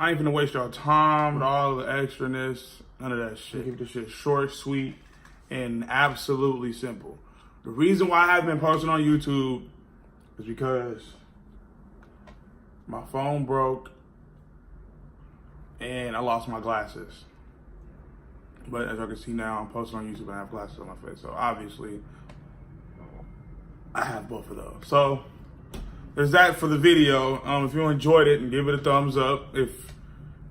I ain't finna waste y'all time with all the extraness, none of that shit. Keep this shit short, sweet, and absolutely simple. The reason why I haven't been posting on YouTube is because my phone broke and I lost my glasses. But as y'all can see now, I'm posting on YouTube and I have glasses on my face. So obviously, I have both of those. So there's that for the video. If you enjoyed it, and give it a thumbs up. If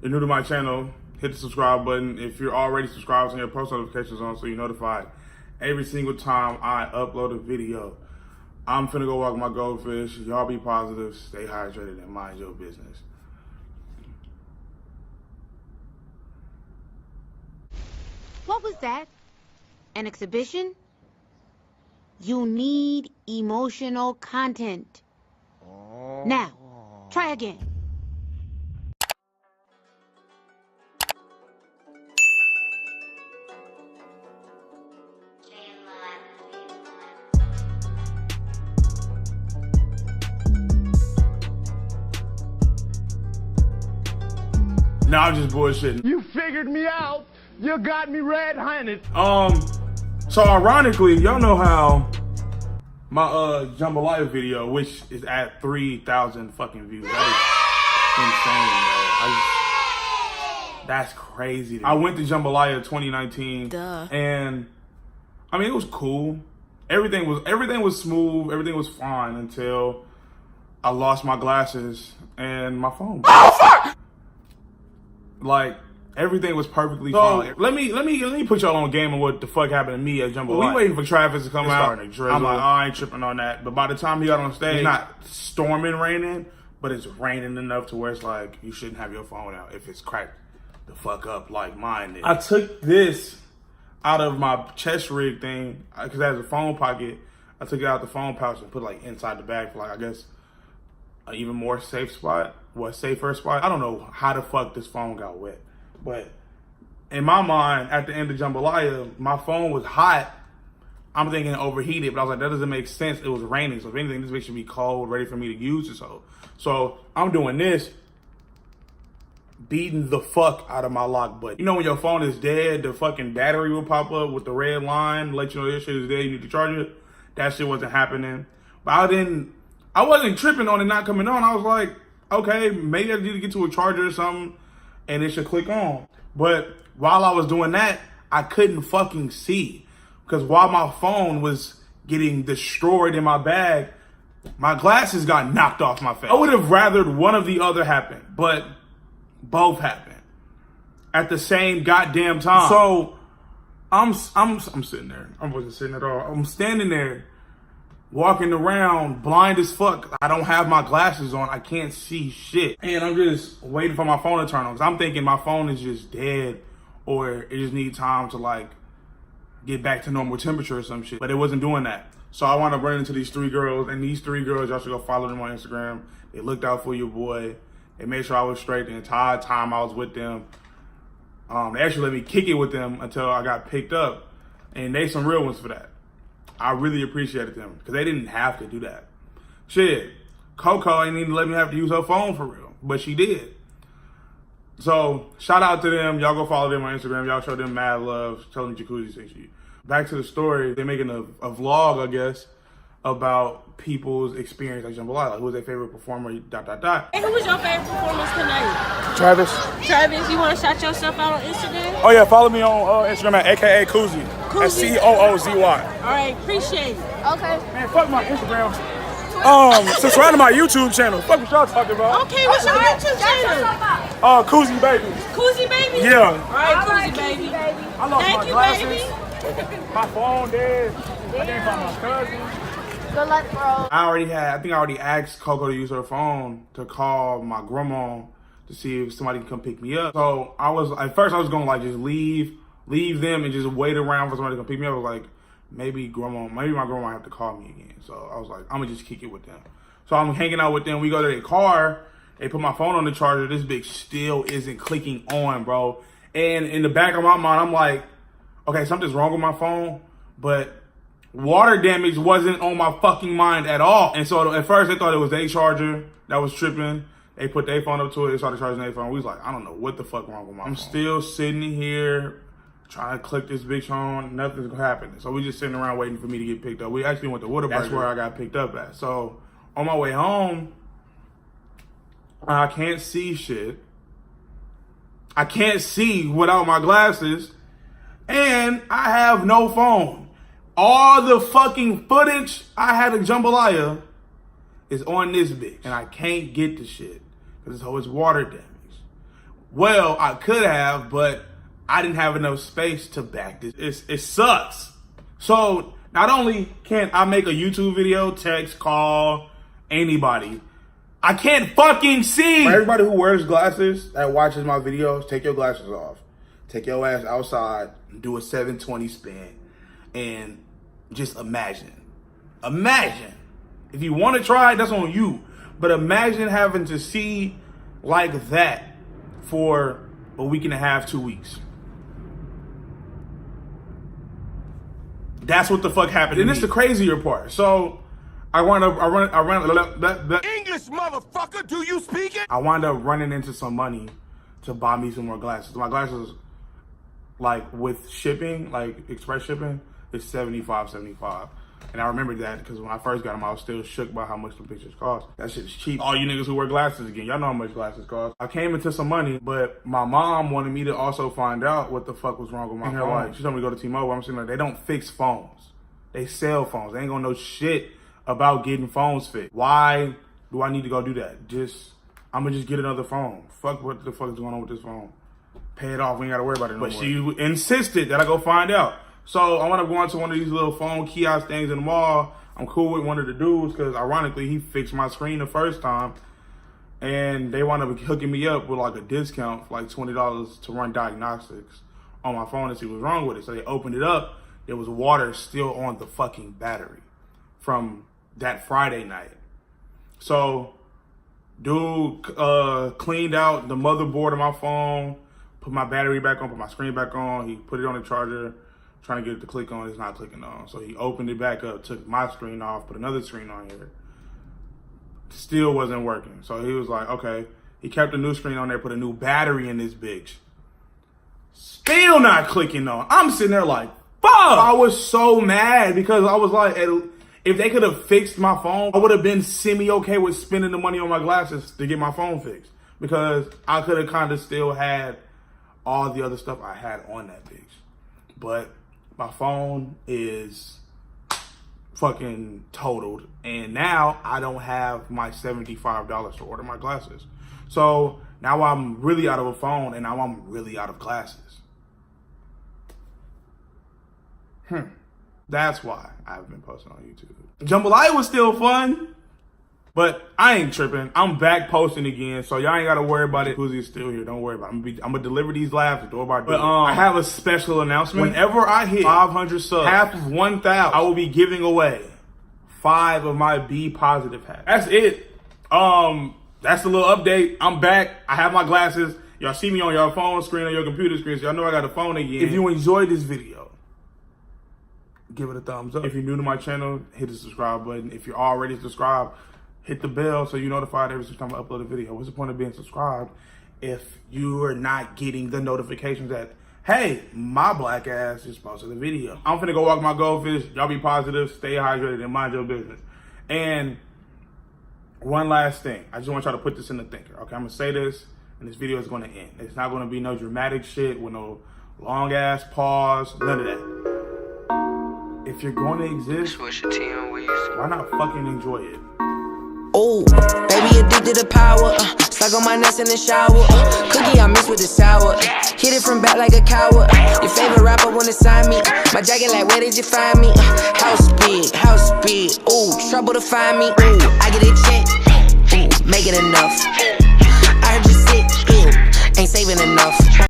you're new to my channel, hit the subscribe button. If you're already subscribed, turn your post notifications on so you're notified every single time I upload a video. I'm finna go walk my goldfish. Y'all be positive, stay hydrated, and mind your business. What was that? An exhibition? You need emotional content. Now, try again. Nah, I'm just bullshitting. You figured me out. You got me red-handed. So ironically, y'all know how my jambalaya video, which is at 3,000 fucking views. That is insane, bro. That's crazy. I went to jambalaya 2019, and I mean it was cool. Everything was smooth. Everything was fine until I lost my glasses and my phone. Oh fuck! Like, everything was perfectly fine. Let me put y'all on game of what the fuck happened to me at Jambalaya. We waiting for Travis to come out. I'm like, oh, I ain't tripping on that. But by the time he got on stage, it's not storming raining, but it's raining enough to where it's like, you shouldn't have your phone out if it's cracked the fuck up like mine did. I took this out of my chest rig thing, because it has a phone pocket. I took it out the phone pouch and put it like inside the bag for like, I guess, an even more safe spot. Well, safer spot. I don't know how the fuck this phone got wet. But in my mind, at the end of jambalaya, my phone was hot. I'm thinking it overheated, but I was like, that doesn't make sense. It was raining. So if anything, this bitch should be cold, ready for me to use it. So I'm doing this, beating the fuck out of my lock button. You know when your phone is dead, the fucking battery will pop up with the red line, let you know this shit is dead, you need to charge it. That shit wasn't happening. But I wasn't tripping on it not coming on. I was like, okay, maybe I need to get to a charger or something and it should click on. But while I was doing that, I couldn't fucking see. Because while my phone was getting destroyed in my bag, my glasses got knocked off my face. I would have rathered one of the other happen, but both happened at the same goddamn time. So I'm sitting there. I wasn't sitting at all. I'm standing there, walking around blind as fuck. I don't have my glasses on. I can't see shit. And I'm just waiting for my phone to turn on. Cause I'm thinking my phone is just dead or it just needs time to like get back to normal temperature or some shit. But it wasn't doing that. So I wound up running into these three girls, and these three girls, y'all should go follow them on Instagram. They looked out for your boy. They made sure I was straight the entire time I was with them. They actually let me kick it with them until I got picked up. And they some real ones for that. I really appreciated them because they didn't have to do that. Shit, Coco ain't even let me have to use her phone for real, but she did. So shout out to them. Y'all go follow them on Instagram. Y'all show them mad love. Tell them Jacuzzi sent you. Back to the story. They're making a vlog, I guess, about people's experience at Jambalaya. Like, who was their favorite performer, ... Hey, who was your favorite performance tonight? Travis. Travis, you want to shout yourself out on Instagram? Oh yeah, follow me on Instagram at AKA Coozy. That's COOZY. All right, appreciate it. Okay. Man, fuck my Instagram. Subscribe to my YouTube channel. Fuck what y'all talking about. Okay, what's your YouTube channel? Coozybaby. Coozybaby? Yeah. All right, Coozybaby. I lost Thank my you, glasses. baby. My phone dead. I can't find my cousin. Good luck, bro. I think I already asked Coco to use her phone to call my grandma to see if somebody can come pick me up. So at first I was gonna like just leave them and just wait around for somebody to come pick me up. I was like, maybe my grandma have to call me again. So I was like, I'm gonna just kick it with them. So I'm hanging out with them. We go to their car. They put my phone on the charger. This bitch still isn't clicking on, bro. And in the back of my mind, I'm like, okay, something's wrong with my phone, but water damage wasn't on my fucking mind at all. And so at first they thought it was their charger that was tripping. They put their phone up to it. They started charging their phone. We was like, I don't know what the fuck wrong with my phone. I'm still sitting here trying to click this bitch on. Nothing's gonna happen. So we just sitting around waiting for me to get picked up. We actually went to Whataburger. That's where I got picked up at. So on my way home, I can't see shit. I can't see without my glasses. And I have no phone. All the fucking footage I had of jambalaya is on this bitch. And I can't get the shit because it's water damage. Well, I could have, but I didn't have enough space to back this. It sucks. So not only can I make a YouTube video, text, call, anybody, I can't fucking see. For everybody who wears glasses that watches my videos, take your glasses off. Take your ass outside and do a 720 spin. And just imagine. Imagine. If you want to try it, that's on you. But imagine having to see like that for a week and a half, 2 weeks. That's what the fuck happened. And it's the crazier part. So I wound up English, motherfucker, do you speak it? I wound up running into some money to buy me some more glasses. My glasses, like with shipping, like express shipping, it's $75. And I remember that because when I first got them, I was still shook by how much the pictures cost. That shit is cheap. All you niggas who wear glasses again, y'all know how much glasses cost. I came into some money, but my mom wanted me to also find out what the fuck was wrong with my phone. Like, she told me to go to T-Mobile. I'm saying like, they don't fix phones. They sell phones. They ain't gonna know shit about getting phones fixed. Why do I need to go do that? I'm gonna just get another phone. Fuck what the fuck is going on with this phone. Pay it off. We ain't gotta worry about it no more. But she insisted that I go find out. So I wound up going to one of these little phone kiosk things in the mall. I'm cool with one of the dudes because ironically he fixed my screen the first time. And they wound up hooking me up with like a discount for like $20 to run diagnostics on my phone and see what's wrong with it. So they opened it up. There was water still on the fucking battery from that Friday night. So dude cleaned out the motherboard of my phone, put my battery back on, put my screen back on. He put it on the charger. Trying to get it to click on, it's not clicking on. So he opened it back up, took my screen off, put another screen on here. Still wasn't working. So he was like, okay. He kept a new screen on there, put a new battery in this bitch. Still not clicking on. I'm sitting there like, fuck! I was so mad because I was like, if they could have fixed my phone, I would have been semi-okay with spending the money on my glasses to get my phone fixed. Because I could have kind of still had all the other stuff I had on that bitch. But my phone is fucking totaled. And now I don't have my $75 to order my glasses. So now I'm really out of a phone and now I'm really out of glasses. That's why I haven't been posting on YouTube. Jambalaya was still fun, but I ain't tripping. I'm back posting again, so y'all ain't gotta worry about it. Coozy is still here. Don't worry about it. I'm gonna deliver these laughs door by door. But I have a special announcement. Whenever I hit 500 subs, half of 1,000, I will be giving away 5 of my B positive hats. That's it. That's a little update. I'm back. I have my glasses. Y'all see me on your phone screen or your computer screen, so y'all know I got a phone again. If you enjoyed this video, give it a thumbs up. If you're new to my channel, hit the subscribe button. If you're already subscribed, hit the bell so you're notified every time I upload a video. What's the point of being subscribed if you are not getting the notifications that, hey, my black ass just posted a video? I'm finna go walk my goldfish. Y'all be positive, stay hydrated, and mind your business. And one last thing. I just want y'all to put this in the thinker, okay? I'm gonna say this, and this video is gonna end. It's not gonna be no dramatic shit with no long ass pause, none of that. If you're gonna exist, why not fucking enjoy it? Oh, baby addicted to power, stuck on my nuts in the shower, cookie I mix with the sour, hit it from back like a coward, your favorite rapper wanna sign me, my jacket like where did you find me, house big, ooh, trouble to find me, ooh, I get a check, ooh, make it enough, I heard you sick, ooh, ain't saving enough.